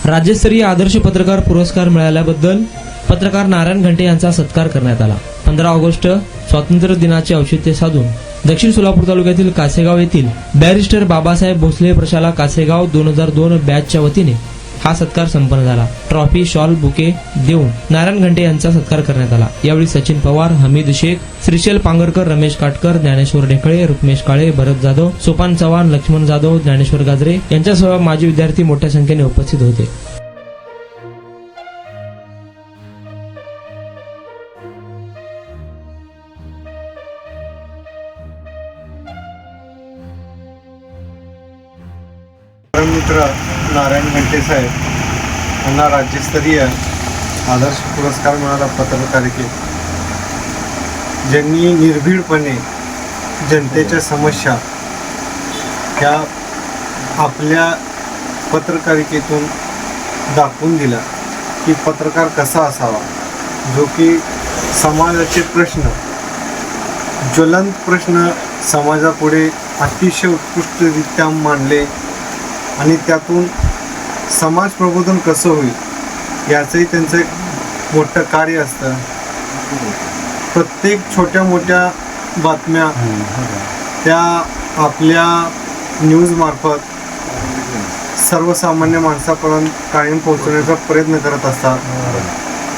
राज्यस्तरीय आदर्श पत्रकार पुरस्कार मिळाल्याबद्दल पत्रकार नारायण घंटे यांचा सत्कार करण्यात आला। 15 ऑगस्ट स्वातंत्र्य दिनाचे औचित्य साधून दक्षिण सोलापूर तालुक्यातील कासेगाव येथील बॅरिस्टर बाबासाहेब भोसले प्रशाला कासेगाव 2002 बॅचच्या वतीने हा सत्कार संपन्न झाला। ट्रॉफी, शॉल, बुके देऊन नारायण घंटे यांचा सत्कार करण्यात आला। यावेळी सचिन पवार, हमीद शेख, श्रीशैल पांगरकर, रमेश काटकर, ज्ञानेश्वर ढेकळे, रुक्मेश काळे, भरत जाधव, सोपान चव्हाण, लक्ष्मण जाधव, ज्ञानेश्वर गाजरे यांच्यासह माजी विद्यार्थी मोठ्या संख्येने उपस्थित होते। मित्र नारायण घंटे साहेब यांना राज्यस्तरीय आदर्श पुरस्कार मिळाला पत्रकारितेत। ज्यांनी निर्भीडपणे जनतेच्या समस्या ह्या आपल्या पत्रकारितेतून दाखवून दिला की पत्रकार कसा असावा, जो की समाजाचे प्रश्न, ज्वलंत प्रश्न समाजापुढे अतिशय उत्कृष्टरित्या मांडले आणि त्यातून समाज प्रबोधन कसं होईल याचंही त्यांचं एक मोठं कार्य असतं। प्रत्येक छोट्या मोठ्या बातम्या त्या आपल्या न्यूजमार्फत सर्वसामान्य माणसापर्यंत कायम पोहोचवण्याचा प्रयत्न करत असतात।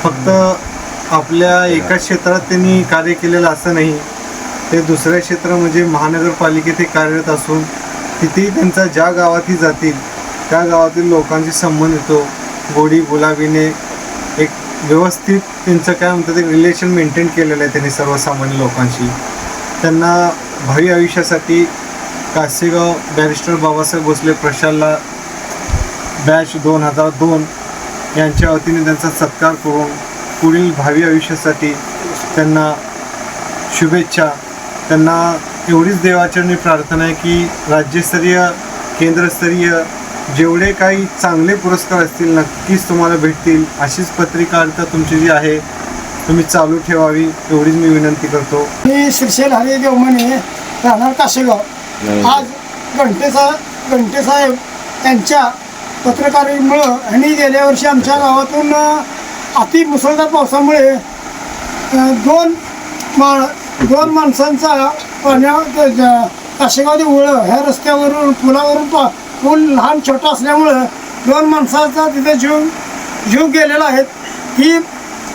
फक्त आपल्या एका क्षेत्रात त्यांनी कार्य केलेलं असं नाही, ते दुसऱ्या क्षेत्र म्हणजे महानगरपालिकेत ते कार्यरत असून तिथेही त्यांचा ज्या गावातही जातील त्या गावातील लोकांशी संबंध येतो। गोडी गुलाबीने एक व्यवस्थित त्यांचं काय म्हणतात एक रिलेशन मेंटेन केलेलं आहे त्यांनी सर्वसामान्य लोकांशी। त्यांना भावी आयुष्यासाठी कासेगाव बॅरिस्टर बाबासाहेब भोसले प्रशाला बॅच 2002 यांच्या वतीने त्यांचा सत्कार करून पुढील भावी आयुष्यासाठी त्यांना शुभेच्छा। त्यांना एवढीच देवाचरणी प्रार्थना आहे की राज्यस्तरीय, केंद्रस्तरीय जेवढे काही चांगले पुरस्कार असतील नक्कीच तुम्हाला भेटतील। अशीच पत्रकारिता तुमची जी आहे तुम्ही चालू ठेवावी एवढीच मी विनंती करतो। मी श्रीशैल हरिदेव म्हणे, राहणार कासेगाव। आज घंटे साहेब यांच्या पत्रकारितेमुळं आणि गेल्या वर्षी आमच्या गावातून अति मुसळधार पावसामुळे दोन माणसांचा कासेगाव ते उळं ह्या रस्त्यावरून पुलावरून पूल लहान छोटा असल्यामुळं 2 माणसाचा तिथे जीव गेलेला आहे। ही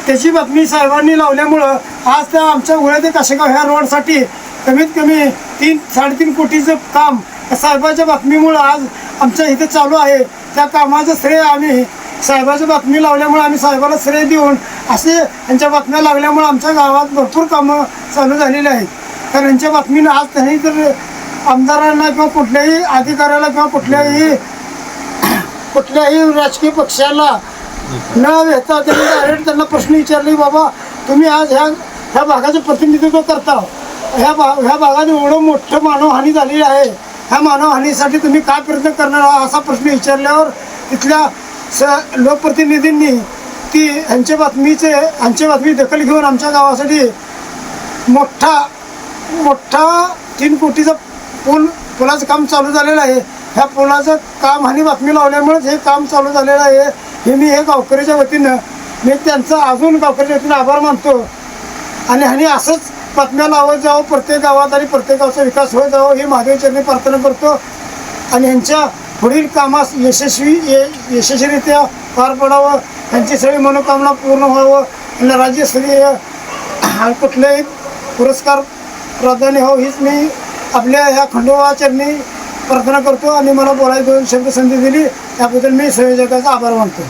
त्याची बातमी साहेबांनी लावल्यामुळं आज त्या आमच्या उळं ते कासेगाव ह्या रोडसाठी कमीत कमी 3-3.5 कोटीचं काम साहेबाच्या बातमीमुळं आज आमच्या इथे चालू आहे। त्या कामाचं श्रेय आम्ही साहेबाची बातमी लावल्यामुळे आम्ही साहेबाला श्रेय देऊन असे यांच्या बातम्या लागल्यामुळे आमच्या गावात भरपूर कामं चालू झालेली आहेत। तर यांच्या बातमीनं आज त्यांनी तर आमदारांना किंवा कुठल्याही अधिकाऱ्याला किंवा कुठल्याही राजकीय पक्षाला न भेटता त्यांनी डायरेक्ट त्यांना प्रश्न विचारले, बाबा तुम्ही आज ह्या भागाचं प्रतिनिधित्व करता, ह्या भागात एवढं मोठं मानवहानी झालेली आहे, ह्या मानवहानीसाठी तुम्ही काय प्रयत्न करणार असा प्रश्न विचारल्यावर तिथल्या लोकप्रतिनिधींनी ह्यांची बातमी दखल घेऊन आमच्या गावासाठी मोठा 3 कोटीचा पुलाचं काम चालू झालेलं आहे। ह्या पुलाचं काम आणि बातमी लावल्यामुळेच हे काम चालू झालेलं आहे। हे मी गावकऱ्याच्या वतीनं त्यांचा अजून गावकऱ्याच्या वतीनं आभार मानतो आणि असंच बातम्या लावत जावं प्रत्येक गावात आणि प्रत्येक गावचा विकास होत जावं ही महादेवचरणी प्रार्थना करतो आणि ह्यांच्या पुढील कामास यशस्वीरित्या पार पडावं, त्यांची सगळी मनोकामना पूर्ण व्हावं आणि राज्यस्तरीय कुठलेही पुरस्कार प्राधान्य हो हीच मी आपल्या ह्या खंडोबाचरणी प्रार्थना करतो आणि मला बोलायला 2 शब्द संधी दिली त्याबद्दल मी संयोजकाचा आभार मानतो।